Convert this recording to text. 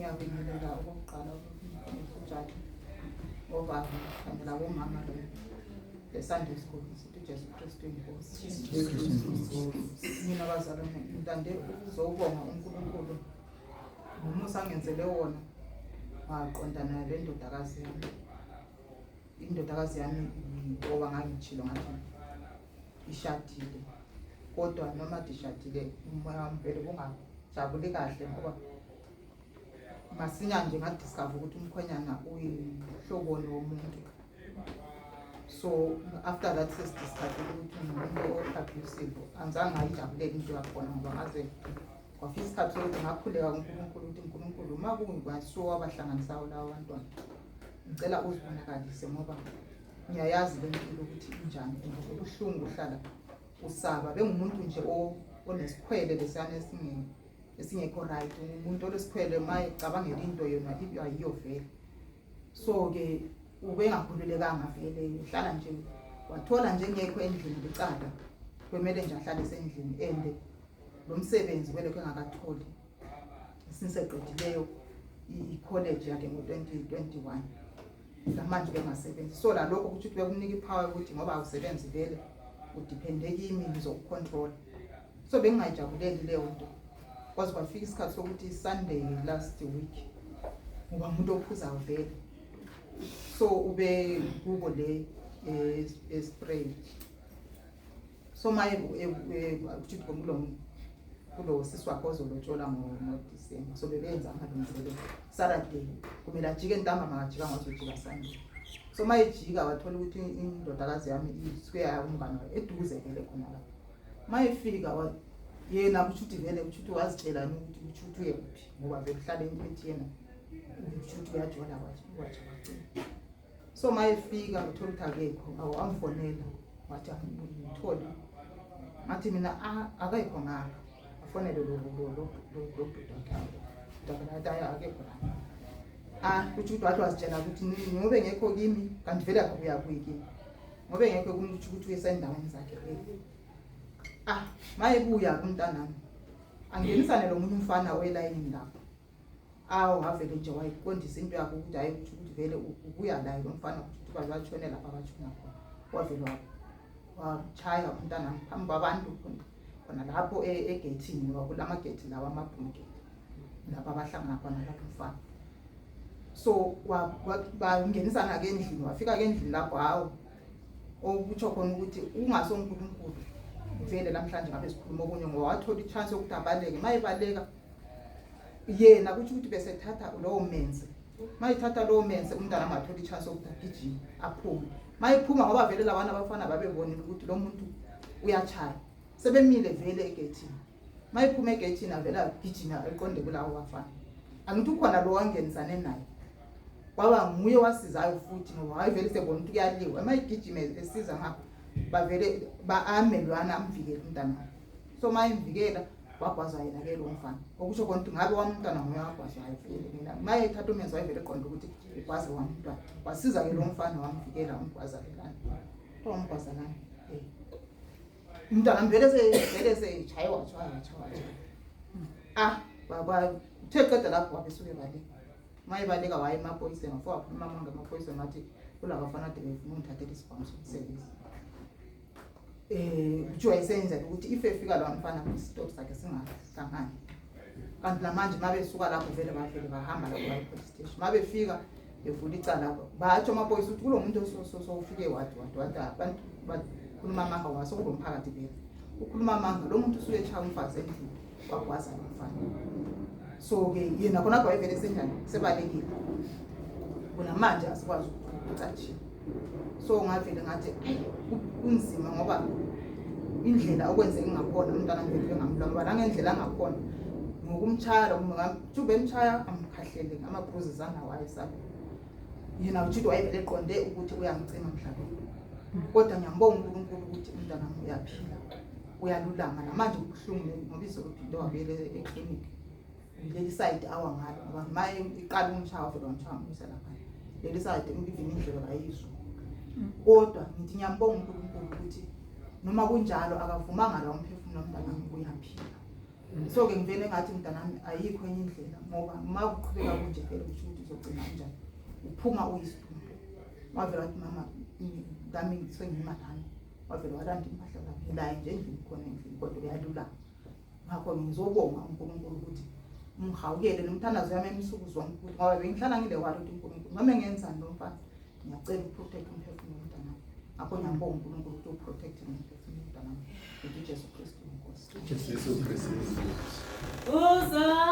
ngiyabingelela okokuqala ukuthi ngoba kanye labomama le Sunday school sithi Jesu Kristu inkosi. Mina bazalwane ngithande ukuzobonga uNkulunkulu ngomusa angenzele wona waqondana le ndodakazi yami. Indodakazi yami ngoba ngangitshilo ngathi ishadile, kodwa noma dishadile umoya wami vele kungajabuli kahle ngoba masinya nje ngadiscover ukuthi umkhwenyana uyihlobo lomuntu. So after that discovered ukuthi umuntu abusive, angizange ngayijabulele into yakhona ngoba ngaze kwafika isikhathi sokuthi ngakhuleka kuNkulunkulu ukuthi uNkulunkulu uma kungwasuwa abahlanganisayo lawo bantwana ngicela uzibonakalise ngoba ngiyayazi le mpilo ukuthi injani ubuhlungu uhlala usaba bengumuntu nje onesikhwele lesiyana esingekho right, umuntu olesikhwele mayecabangela into yona ayiyo vele. So ke ubengakhululekanga vele uhlala nje wathola nje ngekho endlini licala kwemele nje ahlale esendlini ende lo msebenzi vele engakatholi siseqedileyo i-college yakhe ngo-2021 manje bengasebenzi. So la lokho ukuthi bekunika ipower ukuthi ngoba awusebenzi vele udepende kimi ngizokucontrol. So bengingayijabuleli leyo nto kwaze kwafika isikhathi sokuthi Sunday last week ngoba umuntu ophuzayo vele, so ube kubo le spray. So maye ukuthi kulo sisi wakho ozolotshola ngo-December, so bebenza amalungiselelo Saturday kumele ajike ntamba makajika ngazojika Sunday. So mayejika wathola ukuthi indodakazi yami isuke umngane eduze vele khona la. Mayefika yena ukuthi vele ukuthi wazitshelana ukuthi uye kuphi ngoba vele uhlala ethi yena ukuthi uyajola wathi. So mayefika uthola ukuthi akekho, awamfonela wathi angitholi. Ngathi mina akayikho ngapha, afonele lo dokotela akekho la. Ukuthi wathi wazitshela ukuthi ngobe ngekho kimi kanti vele akuya kuyiki ngobe ngekho ukuthi uyesendaweni zakhe vele. Mayebuya kumntanami angenisane lo munye umfana welayini lapho. Avele nje wayiqondisa into yakho ukuthi hayi ukuthi vele ubuya la lo mfana ukuthi bazatshone lapha abatshona khona. Wavele wachaya umntanami phambi kwabantu khona lapho egate ngoba kulama gate lawa amabhunke lapha abahlangana khona lapho umfana. So bangenisana ke endlini, wafika ke endlini lapho hawo okutsho khona ukuthi ungasonkulunkulu vele namhlanje ngabe sikhuluma okunye ngoba wathola ichance yokuthi abaleke. Mayebaleka yena ukuthi bese thatha lowo menze, mayithatha lowo menze umntana angathola ichance yokuthi agijime aphume. Mayephuma ngoba vele labana abafana babebonile ukuthi lo muntu uyachaya, sebemile vele egethini. Mayephuma egethini avela agijima eqonde kulawo bafana. Angithi ukhona lo wangenisane naye kwaba nguye wasizayo futhi ngoba wayevele sebona ukuthi kuyaliwa. Mayigijime esiza ngapha bavele baamelwana amvikele umntana. So mayimvikela wagwaza yena ke lo mfana, okusho khona ukuthi ngabe wamntwana ngoya wagwaza vele. Mina mayethatha umenzo wayevele eqonde ukuthi igwaze wamntwana, wasiza ke lo mfana wamvikela umgwaza lana. Umgwaza lana umntwana vele sechaywa baba utheqeda lapho wabesuke baleka. Mayebaleka waye emaphoyiseni ngafika waphuma manje emaphoyiseni ngathi kulaba bafana ade befuna ukuthathela isibhamu somsebenzi. Kuthiwa isenza ukuthi if efika lo mfana kwisitop sakhe singahlangani. Kanti lamanje mabesuka lapho vele bavele bahamba lapho police station. Mabefika bevula icala batsho amaphoyisa ukuthi kulo muntu ufike wathi abantu bakhuluma amanga wasokulo mphakathi vele. Ukhuluma amanga lo muntu usuke echaya umfazi endlini wagwaza lo mfana. So ke yena khona kwa vele senjani sebalekile. Kuna manje asikwazi ukucatsha. So ngavele ngathi kunzima ngoba indlela okwenze ingakhona umntana ngivele ngamlwa ngoba ngendlela angakhona ngokumchaya ngijube emchaya amkhahlele amabruises anawayesabe. Yena uthi wayevele eqonde ukuthi uyangicima emhlabeni. Kodwa ngiyambonga uNkulunkulu ukuthi umntana wami uyaphila, uyalulama namanje kubuhlungu ngoba izolo into wavele eclinic. Leli side awangalo ngoba maye iqala umchaya vele umchaya umisa lapha. Leli side ngivini indlela bayizwa. Kodwa ngithi ngiyambonga uNkulunkulu ukuthi noma kunjalo akavumanga la umphefumulo womntana uyaphila. So-ke ngivele ngathi mntanami ayikho enye indlela ngoba uma uqhubeka kunje vele kusho ukuthi uzogcina kanjani. Uphuma uyisidumbu. Wavela wathi mama ngami sengima lana. Wavela walanda impahla zami. Ngila nje endlini khona endlini kodwa uyalula. Ngakho ngizobonga uNkulunkulu ukuthi ngihawukele nomthandazo yami emisuku zonke ukuthi ngoba bengihlala ngile wari ukuthi uNkulunkulu noma ngenzani lo mfana ngiyacela uprotect umphefumulo womntanami. Ngakho ngiyambonga uNkulunkulu ukuthi uprotect umphefumulo womntanami. UJesu Kristu inkosi. Jesu Kristu.